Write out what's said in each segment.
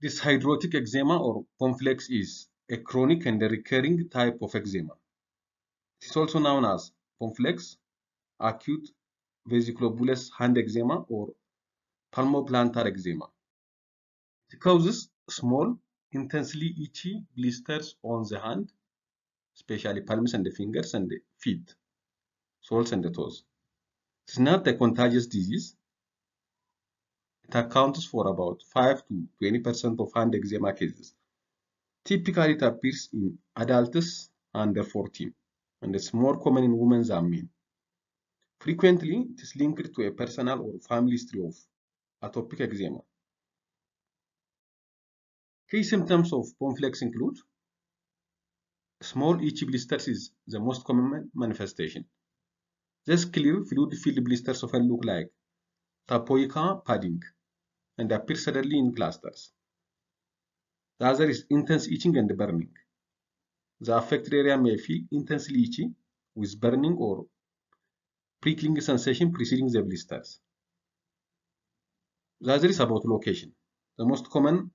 This hydrotic eczema or Pomflex is a chronic and a recurring type of eczema. It is also known as Pomflex, acute vesiculobulous hand eczema, or palmoplantar eczema. It causes small, intensely itchy blisters on the hand, especially palms and the fingers and the feet, soles and the toes. It is not a contagious disease. It accounts for about 5 to 20% of hand eczema cases. Typically, it appears in adults under 14, and it's more common in women than men. Frequently, it is linked to a personal or family history of atopic eczema. Key symptoms of Pomflex include small itchy blisters is the most common manifestation. These clear fluid-filled blisters often look like tapioca pudding and appear suddenly in clusters. The other is intense itching and burning. The affected area may feel intensely itchy with burning or prickling sensation preceding the blisters. The other is about location. The most common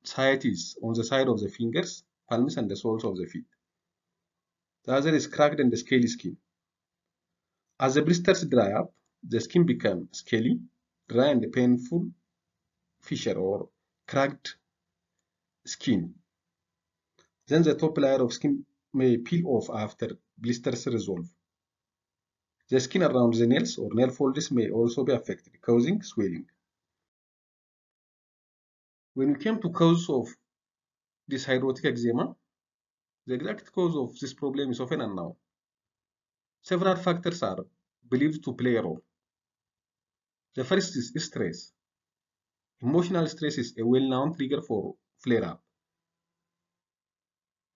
site is on the side of the fingers, palms, and the soles of the feet. The other is cracked and scaly skin. As the blisters dry up, the skin becomes scaly, dry, and painful fissure or cracked skin. Then the top layer of skin may peel off after blisters resolve. The skin around the nails or nail folds may also be affected, causing swelling. When we came to cause of this hydrotic eczema, the exact cause of this problem is often unknown. Several factors are believed to play a role. The first is stress. Emotional stress is a well-known trigger for flare-up.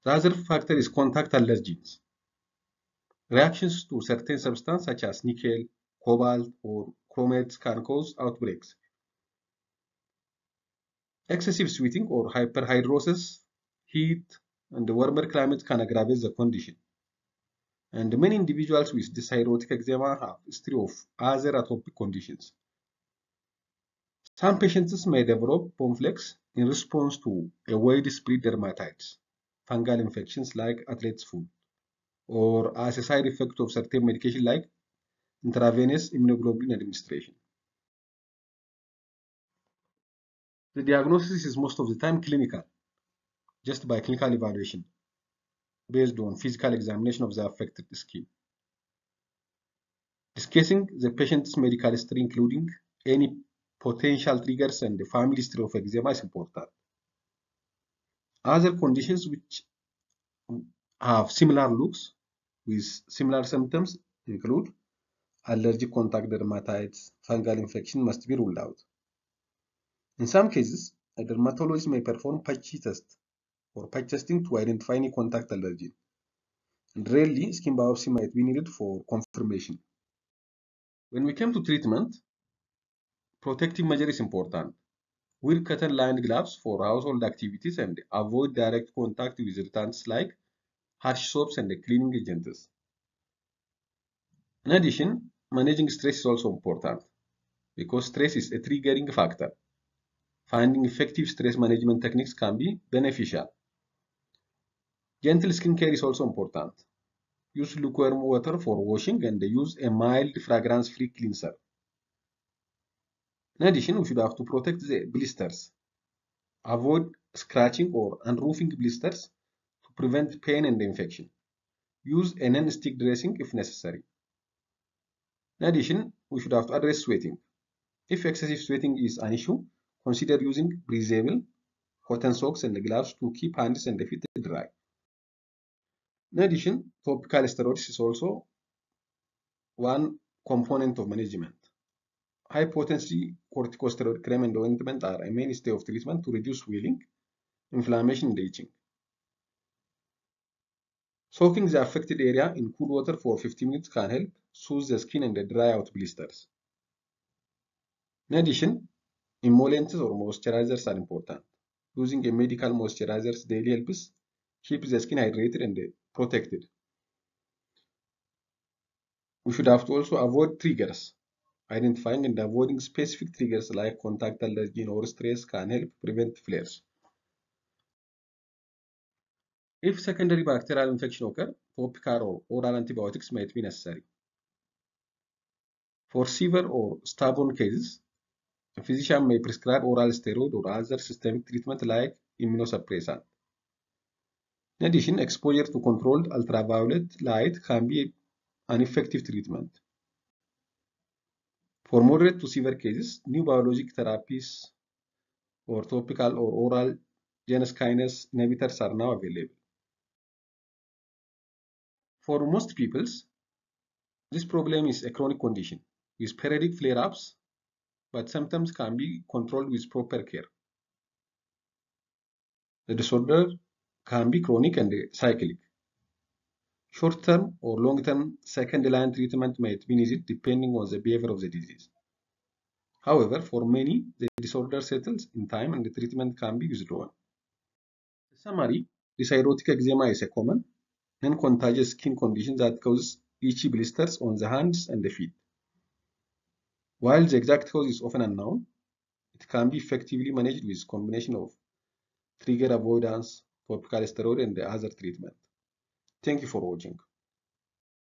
The other factor is contact allergens. Reactions to certain substances such as nickel, cobalt, or chromates can cause outbreaks. Excessive sweating or hyperhidrosis, heat, and warmer climate can aggravate the condition. And many individuals with this hydrotic eczema have a history of other atopic conditions. Some patients may develop Pomflex in response to a widespread dermatitis, fungal infections like athlete's foot, or as a side effect of certain medication like intravenous immunoglobulin administration. The diagnosis is most of the time clinical, just by clinical evaluation, based on physical examination of the affected skin. Discussing the patient's medical history, including any potential triggers and the family history of eczema, is important. Other conditions which have similar looks with similar symptoms include allergic contact dermatitis, fungal infection must be ruled out. In some cases, a dermatologist may perform patch test or patch testing to identify any contact allergen, and rarely skin biopsy might be needed for confirmation. When we come to treatment, protective measure is important. Wear cotton-lined gloves for household activities and avoid direct contact with irritants like harsh soaps and cleaning agents. In addition, managing stress is also important because stress is a triggering factor. Finding effective stress management techniques can be beneficial. Gentle skincare is also important. Use lukewarm water for washing and use a mild fragrance-free cleanser. In addition, we should have to protect the blisters. Avoid scratching or unroofing blisters to prevent pain and infection. Use a non-stick dressing if necessary. In addition, we should have to address sweating. If excessive sweating is an issue, consider using breathable cotton socks and gloves to keep hands and feet dry. In addition, topical steroids is also one component of management. High-potency corticosteroid cream and ointment are a mainstay of treatment to reduce swelling, inflammation, and itching. Soaking the affected area in cool water for 50 minutes can help soothe the skin and dry out blisters. In addition, emollients or moisturizers are important. Using a medical moisturizer daily helps keep the skin hydrated and protected. We should have to also avoid triggers. Identifying and avoiding specific triggers like contact allergen or stress can help prevent flares. If secondary bacterial infection occur, topical or oral antibiotics might be necessary. For severe or stubborn cases, a physician may prescribe oral steroid or other systemic treatment like immunosuppressant. In addition, exposure to controlled ultraviolet light can be an effective treatment. For moderate to severe cases, new biologic therapies or topical or oral genus kinase inhibitors are now available. For most people, this problem is a chronic condition with periodic flare-ups, but symptoms can be controlled with proper care. The disorder can be chronic and cyclic. Short-term or long-term second-line treatment might be needed depending on the behavior of the disease. However, for many, the disorder settles in time and the treatment can be withdrawn. In summary, cytotic eczema is a common, non-contagious skin condition that causes itchy blisters on the hands and the feet. While the exact cause is often unknown, it can be effectively managed with a combination of trigger avoidance, topical steroid, and other treatment. Thank you for watching.